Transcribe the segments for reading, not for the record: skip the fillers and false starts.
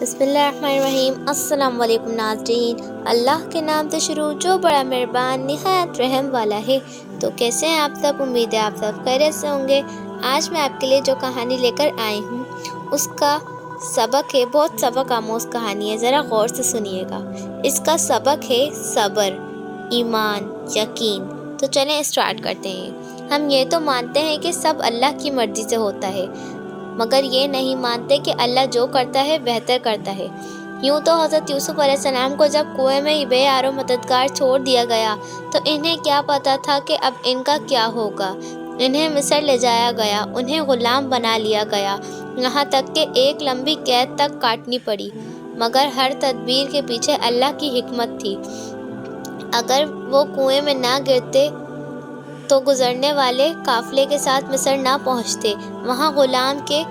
بسم اللہ الرحمن الرحیم۔ السلام علیکم ناظرین، اللہ کے نام سے شروع جو بڑا مہربان نہایت رحم والا ہے۔ تو کیسے ہیں آپ سب؟ امید ہے آپ سب خیریت سے ہوں گے۔ آج میں آپ کے لیے جو کہانی لے کر آئی ہوں اس کا سبق ہے، بہت سبق آموز کہانی ہے، ذرا غور سے سنیے گا۔ اس کا سبق ہے صبر، ایمان، یقین۔ تو چلیں اسٹارٹ کرتے ہیں۔ ہم یہ تو مانتے ہیں کہ سب اللہ کی مرضی سے ہوتا ہے، مگر یہ نہیں مانتے کہ اللہ جو کرتا ہے بہتر کرتا ہے۔ یوں تو حضرت یوسف علیہ السلام کو جب کنویں میں بے یار و مددگار چھوڑ دیا گیا تو انہیں کیا پتا تھا کہ اب ان کا کیا ہوگا۔ انہیں مصر لے جایا گیا، انہیں غلام بنا لیا گیا، یہاں تک کہ ایک لمبی قید تک کاٹنی پڑی، مگر ہر تدبیر کے پیچھے اللہ کی حکمت تھی۔ اگر وہ کنویں میں نہ گرتے تو گزرنے والے قافلے کے ساتھ مصر نہ پہنچتے، وہاں غلام کے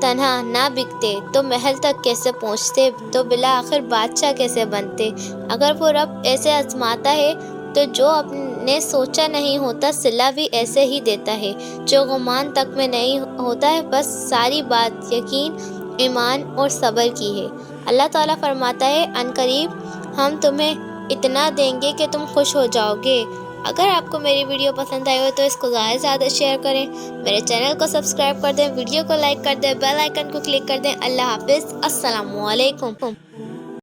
تنہا نہ بکتے تو محل تک کیسے پہنچتے، تو بالآخر بادشاہ کیسے بنتے۔ اگر وہ رب ایسے آزماتا ہے تو جو اپنے سوچا نہیں ہوتا صلہ بھی ایسے ہی دیتا ہے، جو گمان تک میں نہیں ہوتا ہے۔ بس ساری بات یقین، ایمان اور صبر کی ہے۔ اللہ تعالیٰ فرماتا ہے عنقریب ہم تمہیں اتنا دیں گے کہ تم خوش ہو جاؤ گے۔ اگر آپ کو میری ویڈیو پسند آئی ہو تو اس کو زیادہ سے زیادہ شیئر کریں، میرے چینل کو سبسکرائب کر دیں، ویڈیو کو لائک کر دیں، بیل آئیکن کو کلک کر دیں۔ اللہ حافظ، السلام علیکم۔